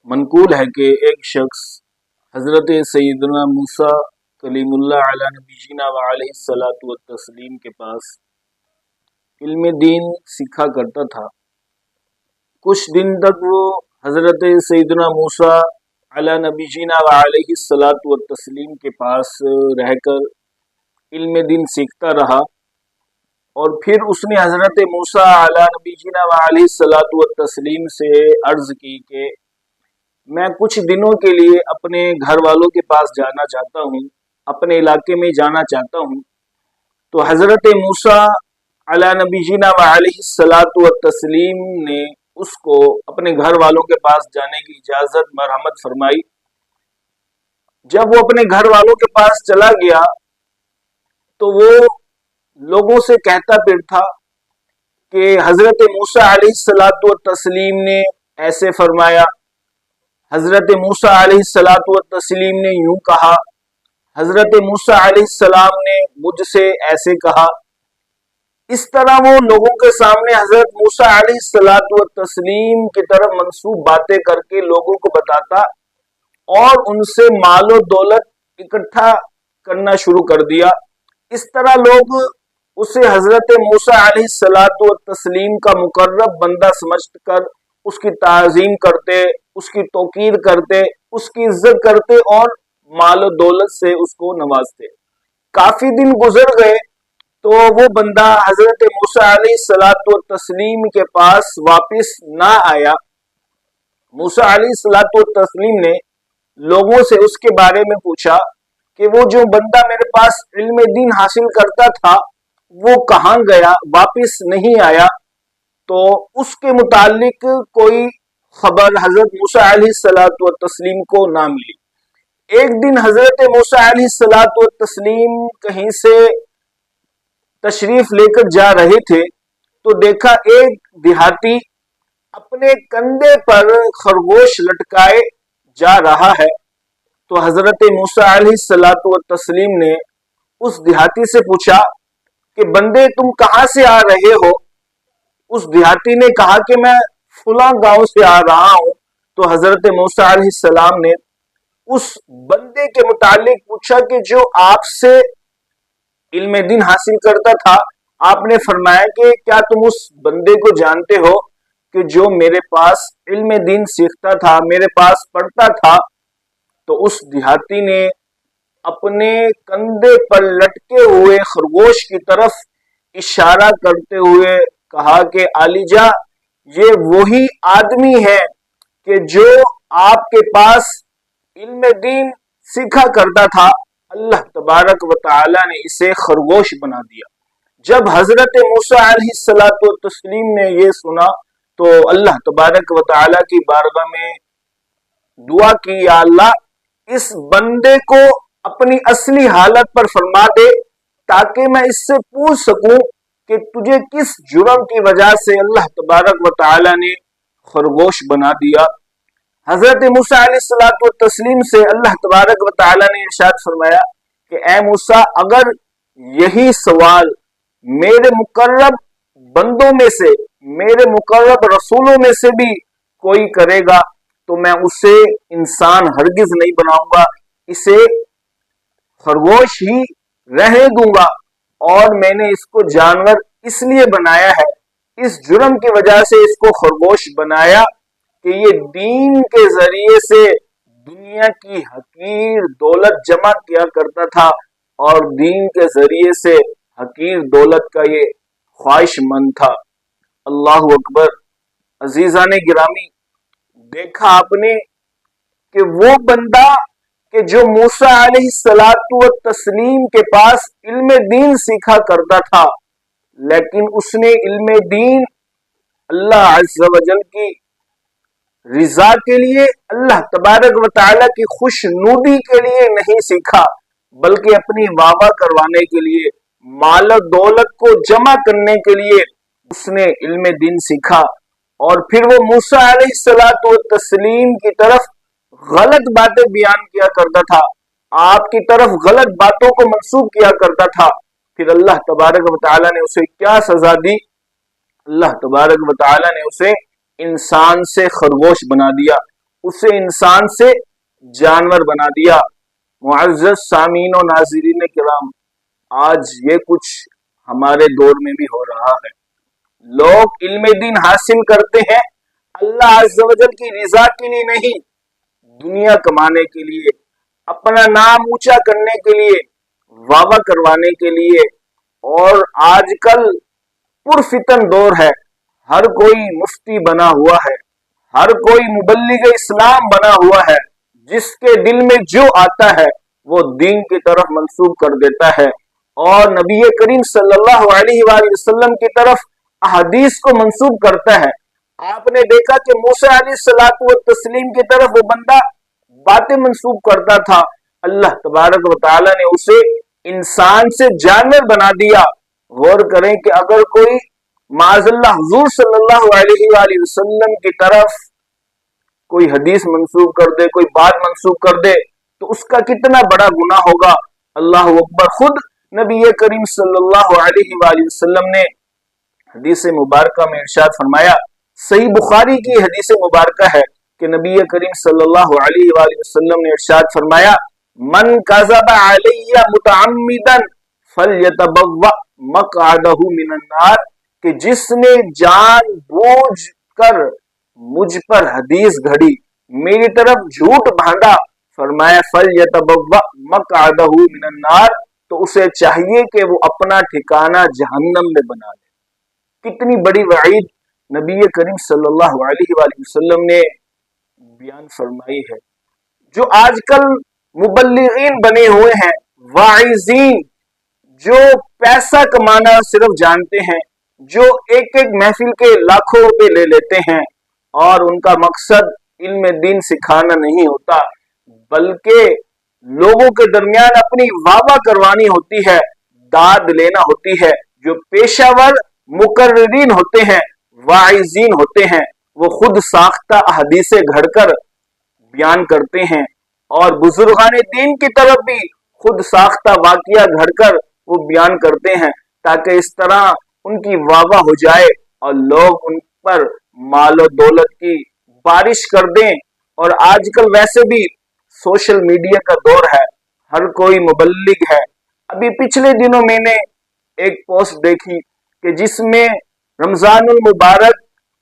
منقول ہے کہ ایک شخص حضرت سیدنا موسیٰ کلیم اللہ علی نبینا و علیہ الصلاۃ والتسلیم کے پاس علم دین سیکھا کرتا تھا۔ کچھ دن تک وہ حضرت سیدنا موسیٰ علی نبینا و علیہ الصلاۃ والتسلیم کے پاس رہ کر علم دین سیکھتا رہا، اور پھر اس نے حضرت موسیٰ علی نبینا و علیہ الصلاۃ والتسلیم سے عرض کی کہ میں کچھ دنوں کے لیے اپنے گھر والوں کے پاس جانا چاہتا ہوں، اپنے علاقے میں جانا چاہتا ہوں۔ تو حضرت موسیٰ علی نبینا و علیہ الصلاۃ والتسلیم نے اس کو اپنے گھر والوں کے پاس جانے کی اجازت مرحمت فرمائی۔ جب وہ اپنے گھر والوں کے پاس چلا گیا تو وہ لوگوں سے کہتا پھر تھا کہ حضرت موسیٰ علیہ الصلاۃ والتسلیم نے ایسے فرمایا، حضرت موسیٰ علیہ الصلاۃ والتسلیم نے یوں کہا، حضرت موسیٰ علیہ السلام نے مجھ سے ایسے کہا۔ اس طرح وہ لوگوں کے سامنے حضرت موسیٰ علیہ الصلاۃ والتسلیم کی طرف منسوب باتیں کر کے لوگوں کو بتاتا اور ان سے مال و دولت اکٹھا کرنا شروع کر دیا۔ اس طرح لوگ اسے حضرت موسیٰ علیہ الصلاۃ والتسلیم کا مقرب بندہ سمجھ کر اس کی تعظیم کرتے، اس کی توقیر کرتے، اس کی عزت کرتے اور مال و دولت سے اس کو نوازتے۔ کافی دن گزر گئے تو وہ بندہ حضرت موسیٰ علیہ الصلاۃ والتسلیم کے پاس واپس نہ آیا۔ موسیٰ علیہ الصلاۃ والتسلیم نے لوگوں سے اس کے بارے میں پوچھا کہ وہ جو بندہ میرے پاس علم دین حاصل کرتا تھا وہ کہاں گیا، واپس نہیں آیا؟ تو اس کے متعلق کوئی خبر حضرت موسیٰ علیہ الصلاۃ والتسلیم کو نہ ملی۔ ایک دن حضرت موسیٰ علیہ الصلاۃ والتسلیم کہیں سے تشریف لے کر جا رہے تھے تو دیکھا ایک دیہاتی اپنے کندھے پر خرگوش لٹکائے جا رہا ہے۔ تو حضرت موسیٰ علیہ الصلاۃ والتسلیم نے اس دیہاتی سے پوچھا کہ بندے تم کہاں سے آ رہے ہو؟ اس دیہاتی نے کہا کہ میں فلاں گاؤں سے آ رہا ہوں۔ تو حضرت موسیٰ علیہ السلام نے اس بندے کے متعلق پوچھا کہ جو آپ سے علم دین حاصل کرتا تھا، آپ نے فرمایا کہ کیا تم اس بندے کو جانتے ہو کہ جو میرے پاس علم دین سیکھتا تھا، میرے پاس پڑھتا تھا؟ تو اس دیہاتی نے اپنے کندھے پر لٹکے ہوئے خرگوش کی طرف اشارہ کرتے ہوئے کہا کہ عالیجا، یہ وہی آدمی ہے کہ جو آپ کے پاس علم دین سیکھا کرتا تھا۔ اللہ تبارک و تعالی نے اسے خرگوش بنا دیا۔ جب حضرت موسیٰ علیہ الصلاۃ والتسلیم نے یہ سنا تو اللہ تبارک و تعالی کی بارگاہ میں دعا کی، یا اللہ اس بندے کو اپنی اصلی حالت پر فرما دے تاکہ میں اس سے پوچھ سکوں کہ تجھے کس جرم کی وجہ سے اللہ تبارک و تعالی نے خرگوش بنا دیا۔ حضرت موسیٰ علیہ الصلاۃ والتسلیم سے اللہ تبارک و تعالی نے ارشاد فرمایا کہ اے موسیٰ، اگر یہی سوال میرے مقرب بندوں میں سے، میرے مقرب رسولوں میں سے بھی کوئی کرے گا تو میں اسے انسان ہرگز نہیں بناؤں گا، اسے خرگوش ہی رہنے دوں گا۔ اور میں نے اس کو جانور اس لیے بنایا ہے، اس جرم کی وجہ سے اس کو خرگوش بنایا کہ یہ دین کے ذریعے سے دنیا کی حقیر دولت جمع کیا کرتا تھا، اور دین کے ذریعے سے حقیر دولت کا یہ خواہش مند تھا۔ اللہ اکبر۔ عزیزان گرامی، دیکھا آپ نے کہ وہ بندہ کہ جو موسیٰ علیہ الصلاۃ والتسلیم کے پاس علم دین سیکھا کرتا تھا، لیکن اس نے علم دین اللہ عز و جل کی رضا کے لیے، اللہ تبارک و تعالی کی خوش نودی کے لیے نہیں سیکھا، بلکہ اپنی واہ کروانے کے لیے، مال و دولت کو جمع کرنے کے لیے اس نے علم دین سیکھا۔ اور پھر وہ موسیٰ علیہ الصلاۃ والتسلیم کی طرف غلط باتیں بیان کیا کرتا تھا، آپ کی طرف غلط باتوں کو منسوب کیا کرتا تھا۔ پھر اللہ تبارک و تعالی نے اسے کیا سزا دی؟ اللہ تبارک و تعالی نے اسے انسان سے خرگوش بنا دیا۔ उसे इंसान से जानवर बना दिया। मुअज़्ज़ज़ सामीन और नाज़रीन किराम, आज ये कुछ हमारे दौर में भी हो रहा है। लोग इल्म दीन हासिल करते हैं अल्लाह अज़्ज़ व जल की रिज़ा के लिए नहीं, दुनिया कमाने के लिए, अपना नाम ऊंचा करने के लिए, वावा करवाने के लिए। और आजकल पुरफितन दौर है, हर कोई मुफ्ती बना हुआ है, हर कोई मुबल्लिग इस्लाम बना हुआ है। जिसके दिल में जो आता है वो दीन की तरफ मंसूब कर देता है और नबी करीम सल्लल्लाहु अलैहि वसल्लम की तरफ अहदीस को मंसूब करता है। आपने देखा कि मूसा अलैहिस्सलातु व तस्लीम की तरफ वो बंदा बातें मंसूब करता था, अल्लाह तबारक व तआला ने उसे इंसान से जानवर बना दिया। गौर करें कि अगर कोई माज़अल्लाह हुजूर सल्लल्लाहु अलैहि वसल्लम की तरफ कोई हदीस मंसूब कर दे, कोई बात मंसूब कर दे, तो उसका कितना बड़ा गुनाह होगा। अल्लाह अकबर। खुद नबी करीम सल्लल्लाहु अलैहि वसल्लम ने हदीस मुबारका में इरशाद फरमाया, सही बुखारी की हदीस मुबारका है कि नबी करीम सल्लल्लाहु अलैहि वसल्लम ने इरशाद फरमाया, मन कज़बा अलैया मुतअम्मिदन फल्यतबव्वा मक़अदहु मिनन नार, कि जिसने जानबूझ कर मुझ पर हदीस घड़ी, मेरी तरफ झूठ बांधा, फरमाया फल्यतबव्वा मक़अदहु मिनन नार, तो उसे चाहिए कि वो अपना ठिकाना जहन्नम में बना ले। कितनी बड़ी वईद नबी करीम सल्लल्लाहु अलैहि वसल्लम ने बयान फरमाई है। जो आजकल मुबल्लिगीन बने हुए हैं, वाइजीन, जो पैसा कमाना सिर्फ जानते हैं, जो एक एक महफिल के लाखों रुपए ले लेते हैं और उनका मकसद इल्म दीन सिखाना नहीं होता, बल्कि लोगों के दरमियान अपनी वावा करवानी होती है, दाद लेना होती है। जो पेशावर मुकर्रिरीन होते हैं, वाइजीन होते हैं, वो खुद साख्ता हदीसें घड़कर बयान करते हैं और बुजुर्गान दीन की तरफ भी खुद साख्ता वाकिया घड़कर वो बयान करते हैं, ताकि इस तरह उनकी वावा हो जाए और लोग उन पर मालो दौलत की बारिश कर दें। और आजकल वैसे भी सोशल मीडिया का दौर है, हर कोई मुबल्लिग है। अभी पिछले दिनों मैंने एक पोस्ट देखी कि जिसमें रमजानुल मुबारक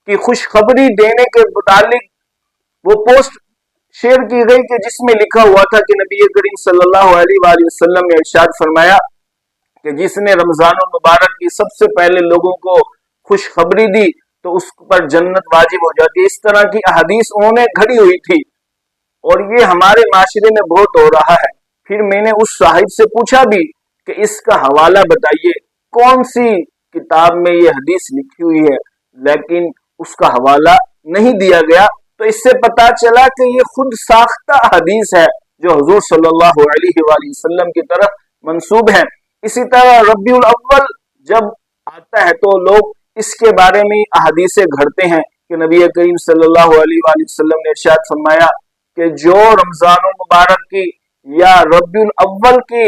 की खुशखबरी देने के मुतालिक वो पोस्ट शेयर की गई कि जिसमें लिखा हुआ था कि नबी करीम सल्लल्लाहु अलैहि वसल्लम ने इरशाद फरमाया कि जिसने रमजानुल मुबारक की सबसे पहले लोगों को खुशखबरी दी तो उस पर जन्नत वाजिब हो जाती है। इस तरह की अहदीस उन्होंने घड़ी हुई थी और ये हमारे माशरे में बहुत हो रहा है। फिर मैंने उस साहिब से पूछा भी कि इसका हवाला बताइए, कौन सी किताब में ये हदीस लिखी हुई है, लेकिन उसका हवाला नहीं दिया गया। तो इससे पता चला कि ये खुद साख्ता हदीस है जो हुजूर सल्लल्लाहु अलैहि वसल्लम की तरफ मंसूब है। इसी तरह रबीउल अव्वल जब आता है तो लोग इसके बारे में अहदीसें घड़ते हैं कि नबी करीम सल्लल्लाहु अलैहि वसल्लम ने इरशाद फरमाया कि जो रमजानुल मुबारक की या रबीउल अव्वल की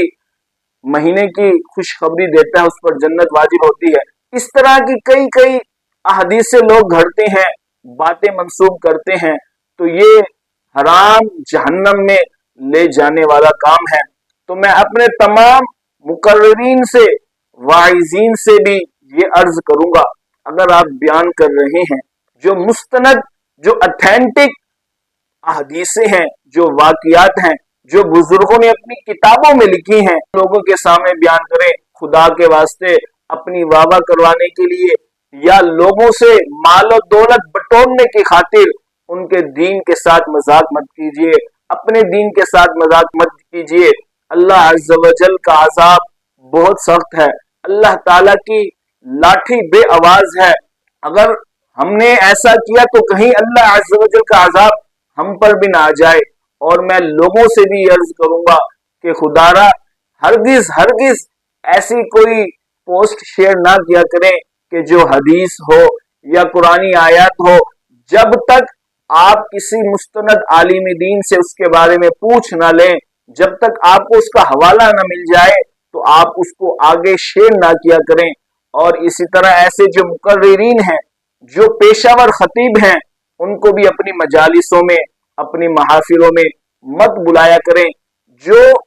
महीने की खुशखबरी देता है उस पर जन्नत वाजिब होती है। इस तरह की कई कई अहदीसें लोग घड़ते हैं, बातें मंसूब करते हैं, तो ये हराम जहन्नम में ले जाने वाला काम है। तो मैं अपने तमाम मुकर्रिरीन से, वाइजीन से भी ये अर्ज करूंगा, अगर आप बयान कर रहे हैं जो मुस्तनद, जो अथेंटिक अहदीसें हैं, जो वाकियात हैं, जो बुजुर्गों ने अपनी किताबों में लिखी हैं, लोगों के सामने बयान करें। खुदा के वास्ते अपनी वावा करवाने के लिए या लोगों से मालो दौलत बटोरने की खातिर उनके दीन के साथ मजाक मत कीजिए, अपने दीन के साथ मजाक मत कीजिए। अल्लाह अज़्ज़ व जल का अजाब बहुत सख्त है, अल्लाह ताला की लाठी बे आवाज है। अगर हमने ऐसा किया तो कहीं अल्लाह अज़्ज़ व जल का अजाब हम पर भी ना आ जाए। और मैं लोगों से भी अर्ज करूंगा कि खुदारा हरगिज हरगिज ऐसी कोई पोस्ट शेयर ना किया करें कि जो हदीस हो या कुरानी आयत हो। जब तक आप किसी मुस्तनद आलिम दीन से उसके बारे में पूछ ना लें, जब तक आपको उसका हवाला ना मिल जाए, तो आप उसको आगे शेयर ना किया करें। और इसी तरह ऐसे जो मुकर्रिरीन हैं, जो पेशावर खतीब हैं, उनको भी अपनी मजालिसों में اپنی محافلوں میں مت بلایا کریں۔ جو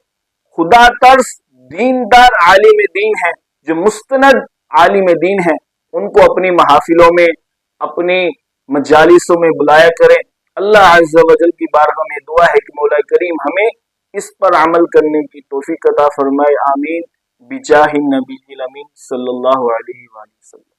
خدا ترس دیندار عالم دین ہیں، جو مستند عالم دین ہیں، ان کو اپنی محافلوں میں، اپنی مجالسوں میں بلایا کریں۔ اللہ عز و جل کی بارگاہ میں دعا ہے کہ مولا کریم ہمیں اس پر عمل کرنے کی توفیق عطا فرمائے، آمین، بجاہ النبی الامین صلی اللہ علیہ وآلہ وسلم۔